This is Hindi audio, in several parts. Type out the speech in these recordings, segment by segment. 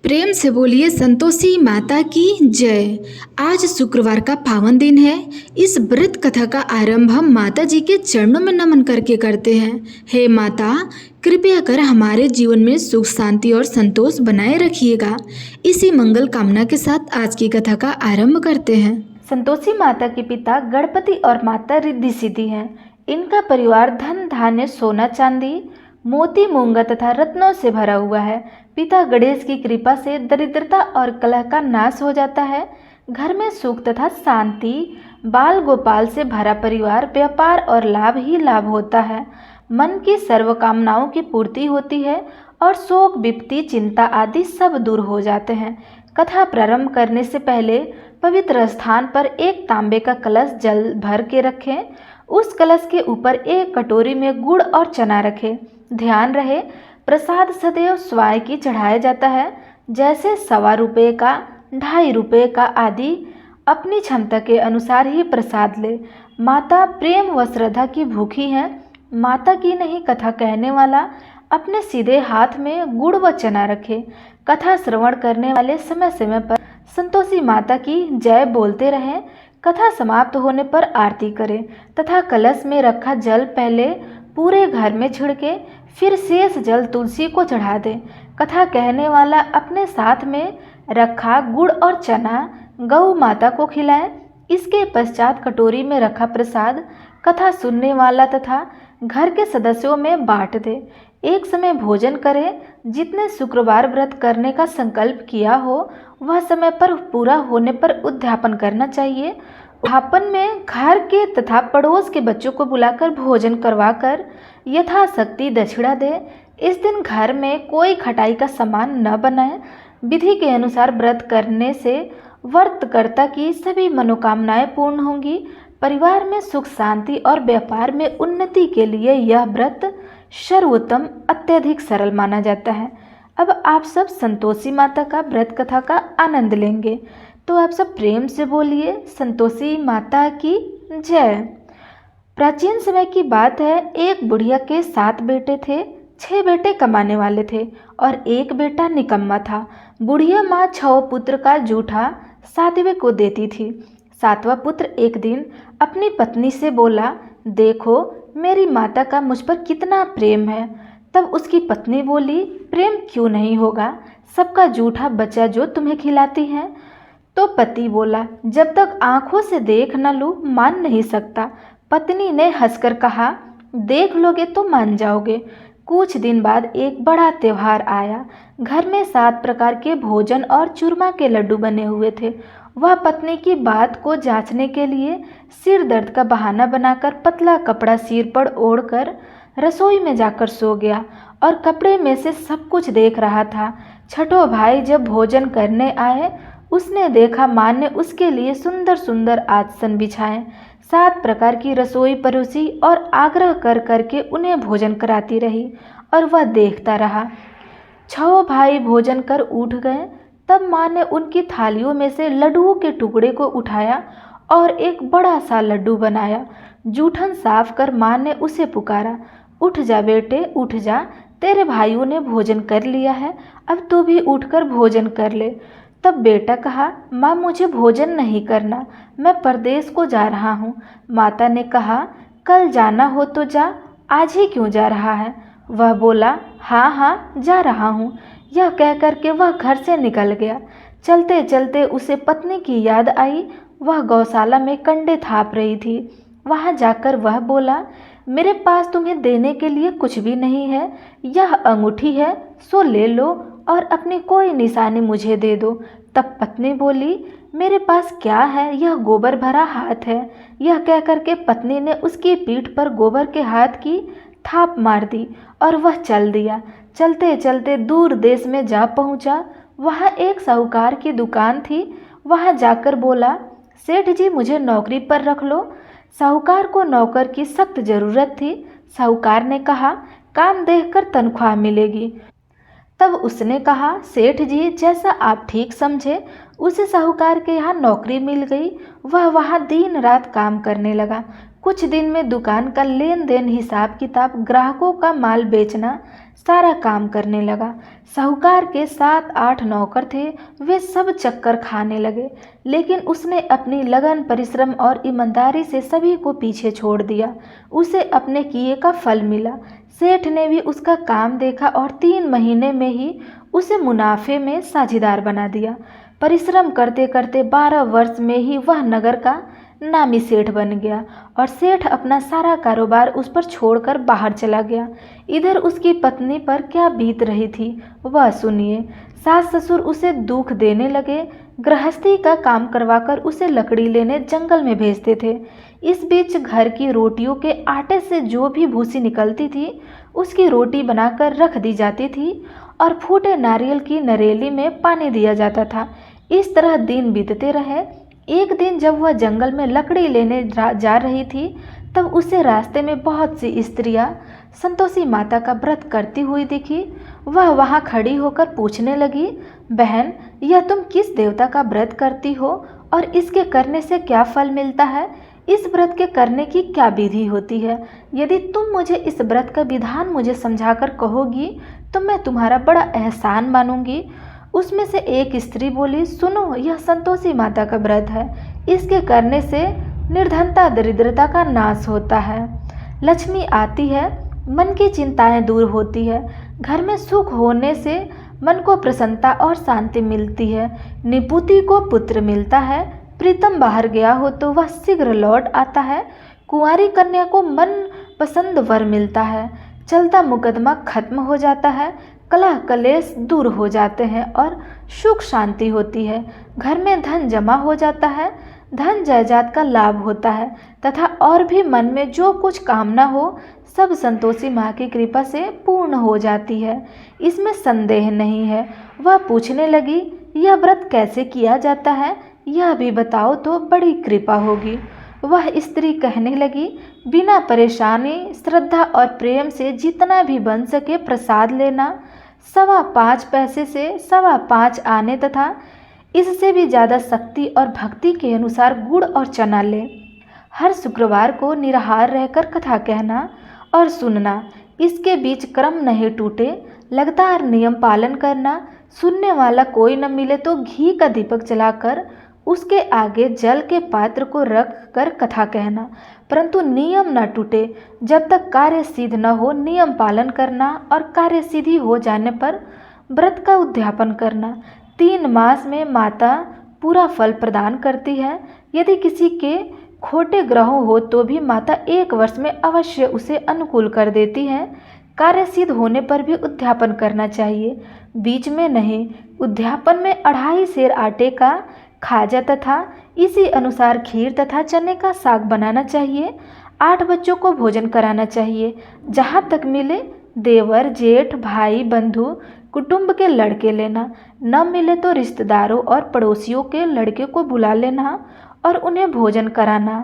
प्रेम से बोलिए संतोषी माता की जय। आज शुक्रवार का पावन दिन है। इस व्रत कथा का आरंभ हम माता जी के चरणों में नमन करके करते हैं। हे माता, कृपया कर हमारे जीवन में सुख शांति और संतोष बनाए रखिएगा। इसी मंगल कामना के साथ आज की कथा का आरंभ करते हैं। संतोषी माता के पिता गणपति और माता रिद्धि सिद्धि हैं। इनका परिवार धन धान्य सोना चांदी मोती मूंगा तथा रत्नों से भरा हुआ है। पिता गणेश की कृपा से दरिद्रता और कलह का नाश हो जाता है। घर में सुख तथा शांति, बाल गोपाल से भरा परिवार, व्यापार और लाभ ही लाभ होता है। मन की सर्व कामनाओं की पूर्ति होती है और शोक विपत्ति चिंता आदि सब दूर हो जाते हैं। कथा प्रारंभ करने से पहले पवित्र स्थान पर एक तांबे का कलश जल भर के रखें। उस कलश के ऊपर एक कटोरी में गुड़ और चना रखें। ध्यान रहे, प्रसाद सदैव स्वाय की चढ़ाया जाता है। जैसे 1.25 रुपये का, 2.5 रुपये का आदि अपनी क्षमता के अनुसार ही प्रसाद ले। माता प्रेम व श्रद्धा की भूखी हैं। माता की नहीं कथा कहने वाला अपने सीधे हाथ में गुड़ व चना रखे। कथा श्रवण करने वाले समय समय पर संतोषी माता की जय बोलते रहें। कथा समाप्त होने पर आरती करें तथा कलश में रखा जल पहले पूरे घर में छिड़के, फिर शेष जल तुलसी को चढ़ा दें। कथा कहने वाला अपने साथ में रखा गुड़ और चना गौ माता को खिलाए। इसके पश्चात कटोरी में रखा प्रसाद कथा सुनने वाला तथा घर के सदस्यों में बांट दे। एक समय भोजन करें। जितने शुक्रवार व्रत करने का संकल्प किया हो वह समय पर पूरा होने पर उद्यापन करना चाहिए। उद्यापन में घर के तथा पड़ोस के बच्चों को बुलाकर भोजन करवाकर यथाशक्ति दक्षिणा दे। इस दिन घर में कोई खटाई का सामान न बनाए। विधि के अनुसार व्रत करने से व्रतकर्ता की सभी मनोकामनाएं पूर्ण होंगी। परिवार में सुख शांति और व्यापार में उन्नति के लिए यह व्रत सर्वोत्तम अत्यधिक सरल माना जाता है। अब आप सब संतोषी माता का व्रत कथा का आनंद लेंगे, तो आप सब प्रेम से बोलिए संतोषी माता की जय। प्राचीन समय की बात है, एक बुढ़िया के 7 बेटे थे। 6 बेटे कमाने वाले थे और एक बेटा निकम्मा था। बुढ़िया माँ 6 पुत्र का जूठा 7वें को देती थी। 7वां पुत्र एक दिन अपनी पत्नी से बोला, देखो मेरी माता का मुझ पर कितना प्रेम है। तब उसकी पत्नी बोली, प्रेम क्यों नहीं होगा, सबका जूठा बच्चा जो तुम्हें खिलाती है। तो पति बोला, जब तक आंखों से देख न लूं मान नहीं सकता। पत्नी ने हंसकर कहा, देख लोगे तो मान जाओगे। कुछ दिन बाद एक बड़ा त्योहार आया। घर में 7 प्रकार के भोजन और चूरमा के लड्डू बने हुए थे। वह पत्नी की बात को जांचने के लिए सिर दर्द का बहाना बनाकर पतला कपड़ा सिर पर ओढ़कर रसोई में जाकर सो गया और कपड़े में से सब कुछ देख रहा था। छठो भाई जब भोजन करने आए, उसने देखा माँ ने उसके लिए सुंदर सुंदर आसन बिछाए, 7 प्रकार की रसोई परोसी और आग्रह कर करके उन्हें भोजन कराती रही और वह देखता रहा। 6 भाई भोजन कर उठ गए। तब माँ ने उनकी थालियों में से लड्डुओं के टुकड़े को उठाया और एक बड़ा सा लड्डू बनाया। जूठन साफ कर माँ ने उसे पुकारा, उठ जा बेटे उठ जा, तेरे भाइयों ने भोजन कर लिया है, अब तू भी उठकर भोजन कर ले। तब बेटा कहा, माँ मुझे भोजन नहीं करना, मैं परदेश को जा रहा हूँ। माता ने कहा, कल जाना हो तो जा, आज ही क्यों जा रहा है। वह बोला, हाँ हाँ जा रहा हूँ। यह कह कर के वह घर से निकल गया। चलते चलते उसे पत्नी की याद आई। वह गौशाला में कंडे थाप रही थी। वहाँ जाकर वह बोला, मेरे पास तुम्हें देने के लिए कुछ भी नहीं है। यह अंगूठी है, सो ले लो और अपनी कोई निशानी मुझे दे दो। तब पत्नी बोली, मेरे पास क्या है, यह गोबर भरा हाथ है। यह कह कर के पत्नी ने उसकी पीठ पर गोबर के हाथ की थाप मार दी और वह चल दिया। चलते चलते दूर देश में जा पहुंचा। वहाँ एक साहूकार की दुकान थी। वहाँ जाकर बोला, सेठ जी मुझे नौकरी पर रख लो। साहूकार को नौकर की सख्त ज़रूरत थी। साहूकार ने कहा, काम देखकर तनख्वाह मिलेगी। तब उसने कहा, सेठ जी जैसा आप ठीक समझे। उसे साहूकार के यहाँ नौकरी मिल गई। वह वहाँ दिन रात काम करने लगा। कुछ दिन में दुकान का लेन देन, हिसाब किताब, ग्राहकों का माल बेचना, सारा काम करने लगा। साहूकार के 7-8 नौकर थे, वे सब चक्कर खाने लगे, लेकिन उसने अपनी लगन, परिश्रम और ईमानदारी से सभी को पीछे छोड़ दिया। उसे अपने किए का फल मिला। सेठ ने भी उसका काम देखा और 3 महीने में ही उसे मुनाफे में साझीदार बना दिया। परिश्रम करते करते 12 वर्ष में ही वह नगर का नामी सेठ बन गया और सेठ अपना सारा कारोबार उस पर छोड़कर बाहर चला गया। इधर उसकी पत्नी पर क्या बीत रही थी वह सुनिए। सास ससुर उसे दुख देने लगे, गृहस्थी का काम करवाकर उसे लकड़ी लेने जंगल में भेजते थे। इस बीच घर की रोटियों के आटे से जो भी भूसी निकलती थी उसकी रोटी बनाकर रख दी जाती थी और फूटे नारियल की नरेली में पानी दिया जाता था। इस तरह दिन बीतते रहे। एक दिन जब वह जंगल में लकड़ी लेने जा रही थी तब उसे रास्ते में बहुत सी स्त्रियां संतोषी माता का व्रत करती हुई दिखी। वह वहां खड़ी होकर पूछने लगी, बहन, यह तुम किस देवता का व्रत करती हो और इसके करने से क्या फल मिलता है? इस व्रत के करने की क्या विधि होती है? यदि तुम मुझे इस व्रत का विधान मुझे समझाकर कहोगी तो मैं तुम्हारा बड़ा एहसान मानूंगी। उसमें से एक स्त्री बोली, सुनो, यह संतोषी माता का व्रत है। इसके करने से निर्धनता, दरिद्रता का नाश होता है, लक्ष्मी आती है, मन की चिंताएं दूर होती है, घर में सुख होने से मन को प्रसन्नता और शांति मिलती है, निपुति को पुत्र मिलता है, प्रीतम बाहर गया हो तो वह शीघ्र लौट आता है, कुंवारी कन्या को मन पसंद वर मिलता है, चलता मुकदमा खत्म हो जाता है, कलह कलेश दूर हो जाते हैं और सुख शांति होती है, घर में धन जमा हो जाता है, धन जायदाद का लाभ होता है तथा और भी मन में जो कुछ कामना हो सब संतोषी माँ की कृपा से पूर्ण हो जाती है, इसमें संदेह नहीं है। वह पूछने लगी, यह व्रत कैसे किया जाता है, यह भी बताओ तो बड़ी कृपा होगी। वह स्त्री कहने लगी, बिना परेशानी, श्रद्धा और प्रेम से जितना भी बन सके प्रसाद लेना, 5.25 पैसे से 5.25 आने तथा इससे भी ज़्यादा शक्ति और भक्ति के अनुसार गुड़ और चना ले। हर शुक्रवार को निराहार रहकर कथा कहना और सुनना, इसके बीच क्रम नहीं टूटे, लगातार नियम पालन करना, सुनने वाला कोई न मिले तो घी का दीपक जलाकर उसके आगे जल के पात्र को रख कर कथा कहना, परंतु नियम न टूटे। जब तक कार्य सिद्ध न हो नियम पालन करना और कार्य सिद्धि हो जाने पर व्रत का उद्यापन करना। 3 मास में माता पूरा फल प्रदान करती है। यदि किसी के खोटे ग्रहों हो तो भी माता 1 वर्ष में अवश्य उसे अनुकूल कर देती है। कार्य सिद्ध होने पर भी उद्यापन करना चाहिए, बीच में नहीं। उद्यापन में 2.5 सेर आटे का खाजा तथा इसी अनुसार खीर तथा चने का साग बनाना चाहिए। 8 बच्चों को भोजन कराना चाहिए। जहाँ तक मिले देवर, जेठ, भाई, बंधु, कुटुंब के लड़के लेना, न मिले तो रिश्तेदारों और पड़ोसियों के लड़के को बुला लेना और उन्हें भोजन कराना।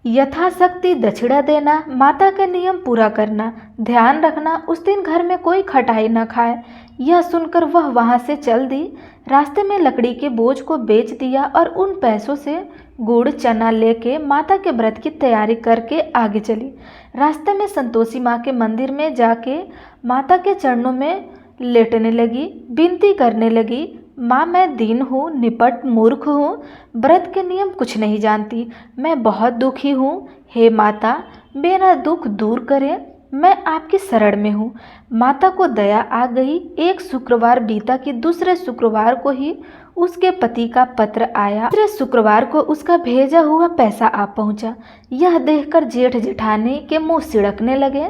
यथाशक्ति दक्षिणा देना, माता के नियम पूरा करना। ध्यान रखना उस दिन घर में कोई खटाई न खाए। यह सुनकर वह वहाँ से चल दी। रास्ते में लकड़ी के बोझ को बेच दिया और उन पैसों से गुड़ चना लेके माता के व्रत की तैयारी करके आगे चली। रास्ते में संतोषी माँ के मंदिर में जाके माता के चरणों में लेटने लगी, विनती करने लगी, माँ, मैं दीन हूँ, निपट मूर्ख हूँ, व्रत के नियम कुछ नहीं जानती, मैं बहुत दुखी हूँ। हे माता, मेरा दुख दूर करें, मैं आपकी शरण में हूँ। माता को दया आ गई। एक शुक्रवार बीता कि दूसरे शुक्रवार को ही उसके पति का पत्र आया। तीसरे शुक्रवार को उसका भेजा हुआ पैसा आ पहुँचा। यह देखकर जेठ जेठानी के मुँह सिड़कने लगे।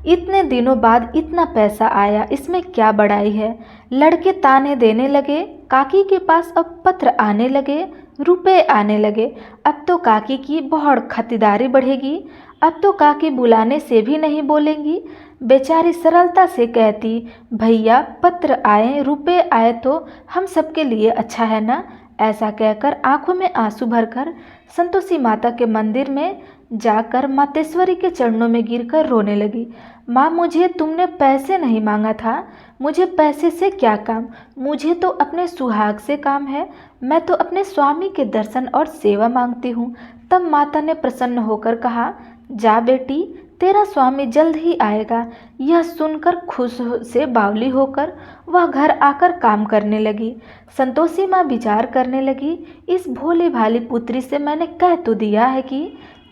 इतने दिनों बाद इतना पैसा आया, इसमें क्या बड़ाई है। लड़के ताने देने लगे। काकी के पास अब पत्र आने लगे, रुपए आने लगे। अब तो काकी की बहुत खरीदारी बढ़ेगी। अब तो काकी बुलाने से भी नहीं बोलेंगी। बेचारी सरलता से कहती, भैया पत्र आए, रुपए आए तो हम सबके लिए अच्छा है ना। ऐसा कहकर आंखों में आंसू भरकर संतोषी माता के मंदिर में जाकर मातेश्वरी के चरणों में गिरकर रोने लगी। माँ, मुझे तुमने पैसे नहीं मांगा था, मुझे पैसे से क्या काम, मुझे तो अपने सुहाग से काम है। मैं तो अपने स्वामी के दर्शन और सेवा मांगती हूँ। तब माता ने प्रसन्न होकर कहा, जा बेटी, तेरा स्वामी जल्द ही आएगा। यह सुनकर खुश से बावली होकर वह घर आकर काम करने लगी। संतोषी माँ विचार करने लगी, इस भोली भाली पुत्री से मैंने कह तो दिया है कि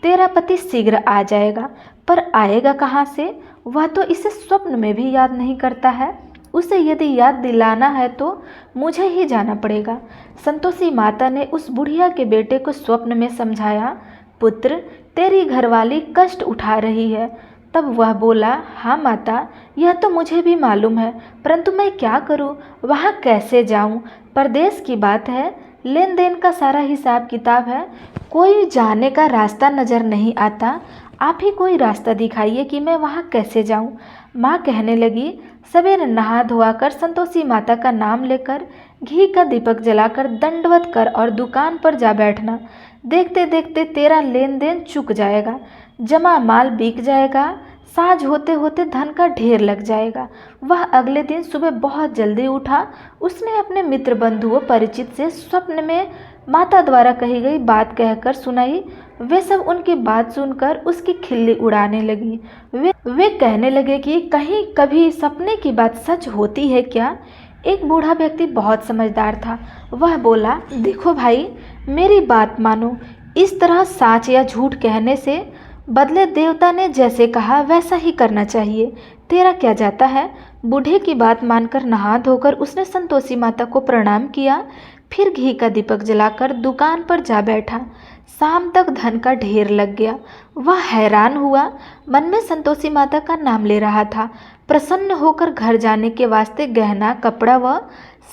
तेरा पति शीघ्र आ जाएगा, पर आएगा कहाँ से? वह तो इसे स्वप्न में भी याद नहीं करता है। उसे यदि याद दिलाना है तो मुझे ही जाना पड़ेगा। संतोषी माता ने उस बुढ़िया के बेटे को स्वप्न में समझाया, पुत्र, तेरी घरवाली कष्ट उठा रही है। तब वह बोला, हाँ माता, यह तो मुझे भी मालूम है, परंतु मैं क्या करूं? वहाँ कैसे जाऊं? परदेश की बात है, लेन देन का सारा हिसाब किताब है, कोई जाने का रास्ता नज़र नहीं आता। आप ही कोई रास्ता दिखाइए कि मैं वहाँ कैसे जाऊं। माँ कहने लगी, सवेरे नहा धोआकर संतोषी माता का नाम लेकर घी का दीपक जलाकर दंडवत कर और दुकान पर जा बैठना। देखते देखते तेरा लेन देन चुक जाएगा, जमा माल बिक जाएगा, साँझ होते होते धन का ढेर लग जाएगा। वह अगले दिन सुबह बहुत जल्दी उठा। उसने अपने मित्र बंधुओं परिचित से स्वप्न में माता द्वारा कही गई बात कहकर सुनाई। वे सब उनकी बात सुनकर उसकी खिल्ली उड़ाने लगी। वे कहने लगे कि कहीं कभी सपने की बात सच होती है क्या? एक बूढ़ा व्यक्ति बहुत समझदार था। वह बोला, देखो भाई, मेरी बात मानो, इस तरह साच या झूठ कहने से बदले देवता ने जैसे कहा वैसा ही करना चाहिए। तेरा क्या जाता है? बूढ़े की बात मानकर नहा धोकर उसने संतोषी माता को प्रणाम किया, फिर घी का दीपक जलाकर दुकान पर जा बैठा। शाम तक धन का ढेर लग गया। वह हैरान हुआ, मन में संतोषी माता का नाम ले रहा था। प्रसन्न होकर घर जाने के वास्ते गहना, कपड़ा व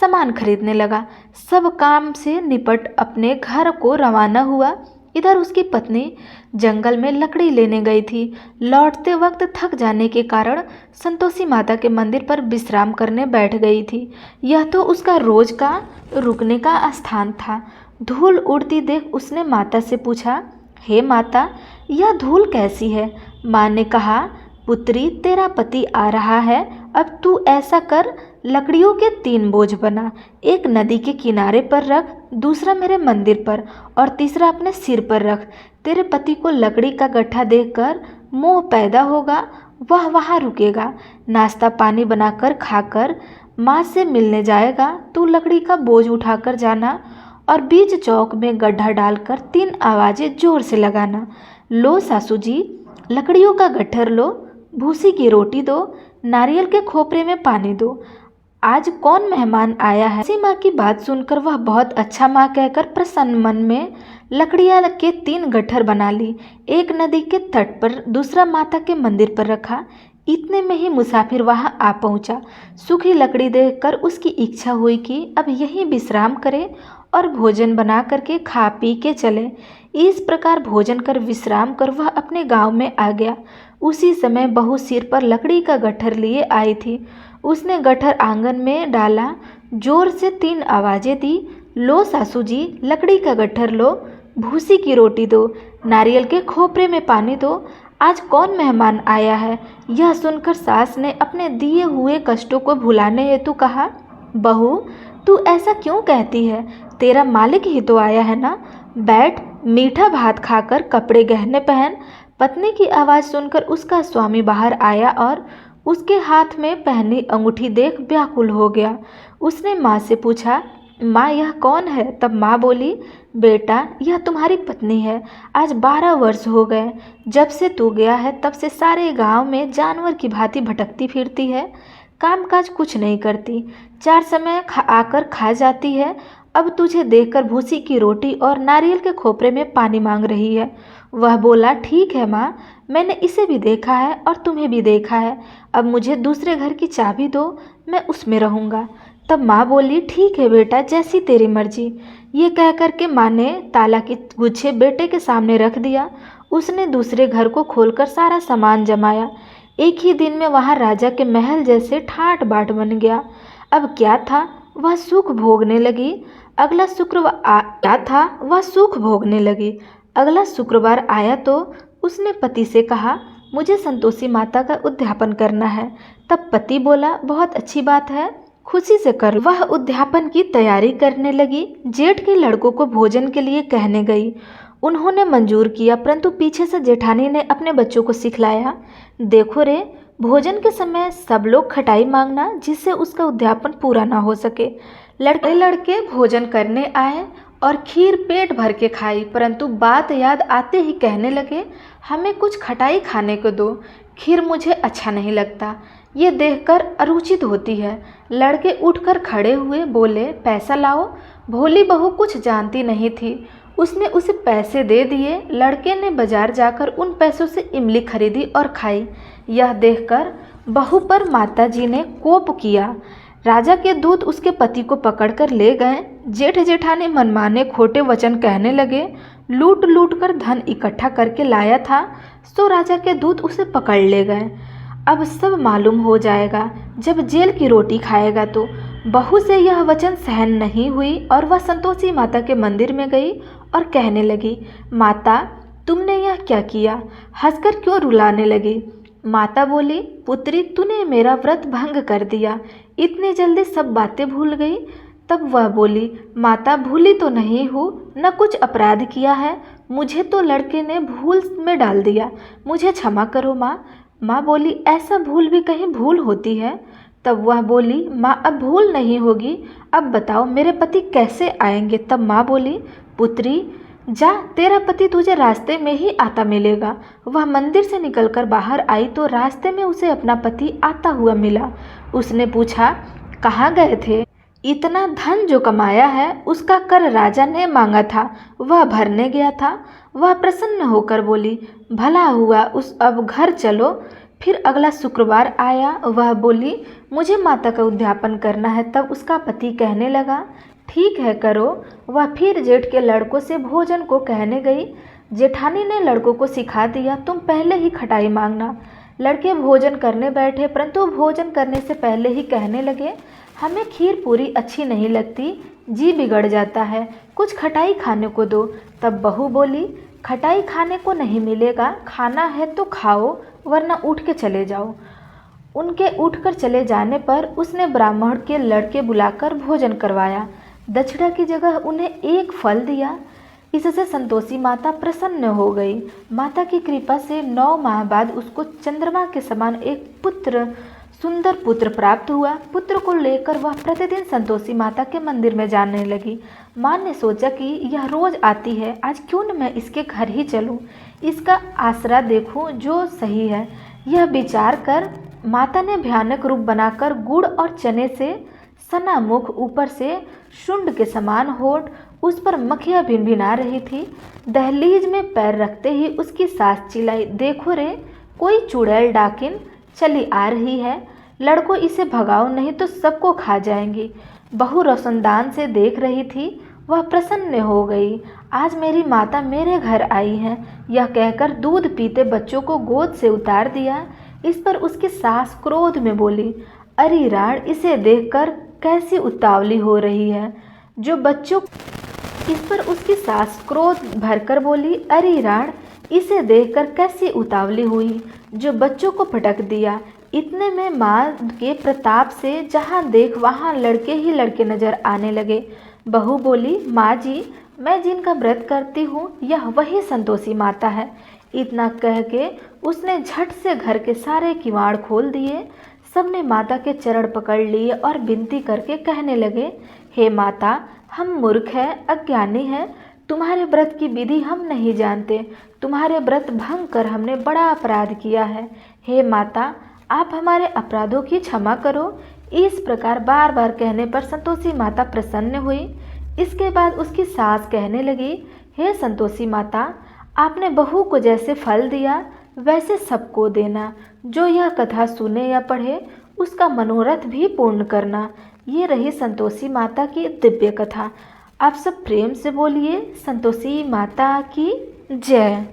सामान खरीदने लगा। सब काम से निपट अपने घर को रवाना हुआ। इधर उसकी पत्नी जंगल में लकड़ी लेने गई थी। लौटते वक्त थक जाने के कारण संतोषी माता के मंदिर पर विश्राम करने बैठ गई थी। यह तो उसका रोज का रुकने का स्थान था। धूल उड़ती देख उसने माता से पूछा, हे माता, यह धूल कैसी है? माँ ने कहा, पुत्री, तेरा पति आ रहा है। अब तू ऐसा कर, लकड़ियों के 3 बोझ बना, एक नदी के किनारे पर रख, दूसरा मेरे मंदिर पर और तीसरा अपने सिर पर रख। तेरे पति को लकड़ी का गट्ठा देखकर मोह पैदा होगा, वह वहाँ रुकेगा। नाश्ता पानी बनाकर खाकर माँ से मिलने जाएगा। तू लकड़ी का बोझ उठाकर जाना और बीच चौक में गड्ढा डालकर 3 आवाज़ें जोर से लगाना। लो सासू जी, लकड़ियों का गट्ठर लो, भूसी की रोटी दो, नारियल के खोपरे में पानी दो। आज कौन मेहमान आया है? सीमा की बात सुनकर वह बहुत अच्छा माँ कहकर प्रसन्न मन में लकड़ियाँ के 3 गट्ठर बना ली। एक नदी के तट पर, दूसरा माता के मंदिर पर रखा। इतने में ही मुसाफिर वहाँ आ पहुँचा। सूखी लकड़ी देखकर उसकी इच्छा हुई कि अब यहीं विश्राम करे और भोजन बना करके खा पी के चले। इस प्रकार भोजन कर विश्राम कर वह अपने गांव में आ गया। उसी समय बहू सिर पर लकड़ी का गट्ठर लिए आई थी। उसने गट्ठर आंगन में डाला, जोर से 3 आवाज़ें दी, लो सासू जी, लकड़ी का गट्ठर लो, भूसी की रोटी दो, नारियल के खोपरे में पानी दो। आज कौन मेहमान आया है? यह सुनकर सास ने अपने दिए हुए कष्टों को भुलाने हेतु कहा, बहू, तू ऐसा क्यों कहती है? तेरा मालिक ही तो आया है ना। बैठ, मीठा भात खाकर कपड़े गहने पहन। पत्नी की आवाज़ सुनकर उसका स्वामी बाहर आया और उसके हाथ में पहनी अंगूठी देख व्याकुल हो गया। उसने माँ से पूछा, माँ, यह कौन है? तब माँ बोली, बेटा, यह तुम्हारी पत्नी है। आज 12 वर्ष हो गए जब से तू गया है, तब से सारे गांव में जानवर की भांति भटकती फिरती है, कामकाज कुछ नहीं करती, 4 समय आकर खा जाती है। अब तुझे देखकर भूसी की रोटी और नारियल के खोपरे में पानी मांग रही है। वह बोला, ठीक है माँ, मैंने इसे भी देखा है और तुम्हें भी देखा है। अब मुझे दूसरे घर की चाबी दो, मैं उसमें रहूँगा। तब माँ बोली, ठीक है बेटा, जैसी तेरी मर्जी। ये कह कर के माँ ने ताला की गुच्छे बेटे के सामने रख दिया। उसने दूसरे घर को खोलकर सारा सामान जमाया। एक ही दिन में वहाँ राजा के महल जैसे ठाट बाट बन गया। अब क्या था, वह सुख भोगने लगी। अगला शुक्रवार आया तो उसने पति से कहा, मुझे संतोषी माता का उद्यापन करना है। तब पति बोला, बहुत अच्छी बात है, खुशी से कर। वह उद्यापन की तैयारी करने लगी। जेठ के लड़कों को भोजन के लिए कहने गई। उन्होंने मंजूर किया, परंतु पीछे से जेठानी ने अपने बच्चों को सिखलाया, देखो रे, भोजन के समय सब लोग खटाई मांगना, जिससे उसका उद्यापन पूरा ना हो सके। लड़के लड़के भोजन करने आए और खीर पेट भर के खाई, परंतु बात याद आते ही कहने लगे, हमें कुछ खटाई खाने को दो, खीर मुझे अच्छा नहीं लगता, ये देखकर अरुचित होती है। लड़के उठकर खड़े हुए, बोले, पैसा लाओ। भोली बहू कुछ जानती नहीं थी, उसने उसे पैसे दे दिए। लड़के ने बाजार जाकर उन पैसों से इमली खरीदी और खाई। यह देखकर बहू पर माताजी ने कोप किया। राजा के दूत उसके पति को पकड़कर ले गए। जेठ जेठानी मनमाने खोटे वचन कहने लगे, लूट लूट कर धन इकट्ठा करके लाया था, सो राजा के दूत उसे पकड़ ले गए। अब सब मालूम हो जाएगा जब जेल की रोटी खाएगा तो। बहू से यह वचन सहन नहीं हुई और वह संतोषी माता के मंदिर में गई और कहने लगी, माता, तुमने यह क्या किया? हंसकर क्यों रुलाने लगी? माता बोली, पुत्री, तूने मेरा व्रत भंग कर दिया, इतनी जल्दी सब बातें भूल गई। तब वह बोली, माता, भूली तो नहीं हूँ, न कुछ अपराध किया है, मुझे तो लड़के ने भूल में डाल दिया, मुझे क्षमा करो माँ। माँ बोली, ऐसा भूल भी कहीं भूल होती है? तब वह बोली, माँ, अब भूल नहीं होगी, अब बताओ मेरे पति कैसे आएंगे? तब माँ बोली, पुत्री, जा, तेरा पति तुझे रास्ते में ही आता मिलेगा। वह मंदिर से निकलकर बाहर आई तो रास्ते में उसे अपना पति आता हुआ मिला। उसने पूछा, कहाँ गए थे? इतना धन जो कमाया है उसका कर राजा ने मांगा था, वह भरने गया था। वह प्रसन्न होकर बोली, भला हुआ, उस अब घर चलो। फिर अगला शुक्रवार आया, वह बोली, मुझे माता का उद्यापन करना है। तब उसका पति कहने लगा, ठीक है, करो। वह फिर जेठ के लड़कों से भोजन को कहने गई। जेठानी ने लड़कों को सिखा दिया, तुम पहले ही खटाई मांगना। लड़के भोजन करने बैठे, परंतु भोजन करने से पहले ही कहने लगे, हमें खीर पूरी अच्छी नहीं लगती, जी बिगड़ जाता है, कुछ खटाई खाने को दो। तब बहू बोली, खटाई खाने को नहीं मिलेगा, खाना है तो खाओ, वरना उठ के चले जाओ। उनके उठकर चले जाने पर उसने ब्राह्मण के लड़के बुलाकर भोजन करवाया। दक्षिणा की जगह उन्हें एक फल दिया। इससे संतोषी माता प्रसन्न हो गई। माता की कृपा से 9 माह बाद उसको चंद्रमा के समान एक सुंदर पुत्र प्राप्त हुआ। पुत्र को लेकर वह प्रतिदिन संतोषी माता के मंदिर में जाने लगी। माँ ने सोचा कि यह रोज आती है, आज क्यों न मैं इसके घर ही चलूं, इसका आसरा देखूं जो सही है। यह विचार कर माता ने भयानक रूप बनाकर गुड़ और चने से सना मुख, ऊपर से शुंड के समान होठ, उस पर मक्खियाँ भिनभिना रही थी। दहलीज में पैर रखते ही उसकी सास चिल्लाई, देखो रे, कोई चुड़ैल डाकिन चली आ रही है, लड़को इसे भगाओ नहीं तो सबको खा जाएंगी। बहू रोशनदान से देख रही थी, वह प्रसन्न हो गई, आज मेरी माता मेरे घर आई है। यह कहकर दूध पीते बच्चों को गोद से उतार दिया। इस पर उसकी सास क्रोध में बोली, अरे राण, इसे देखकर कैसी उतावली हो रही है जो बच्चों। इस पर उसकी सास क्रोध भरकर बोली, अरे राण, इसे देखकर कैसी उतावली हुई जो बच्चों को पटक दिया। इतने में माँ के प्रताप से जहाँ देख वहाँ लड़के ही लड़के नजर आने लगे। बहू बोली, माँ जी, मैं जिनका व्रत करती हूँ यह वही संतोषी माता है। इतना कह के उसने झट से घर के सारे किवाड़ खोल दिए। सबने माता के चरण पकड़ लिए और विनती करके कहने लगे, हे माता, हम मूर्ख हैं, अज्ञानी हैं, तुम्हारे व्रत की विधि हम नहीं जानते, तुम्हारे व्रत भंग कर हमने बड़ा अपराध किया है। हे माता, आप हमारे अपराधों की क्षमा करो। इस प्रकार बार बार कहने पर संतोषी माता प्रसन्न हुई। इसके बाद उसकी सास कहने लगी, हे संतोषी माता, आपने बहू को जैसे फल दिया वैसे सबको देना। जो यह कथा सुने या पढ़े उसका मनोरथ भी पूर्ण करना। ये रही संतोषी माता की दिव्य कथा। आप सब प्रेम से बोलिए, संतोषी माता की जय।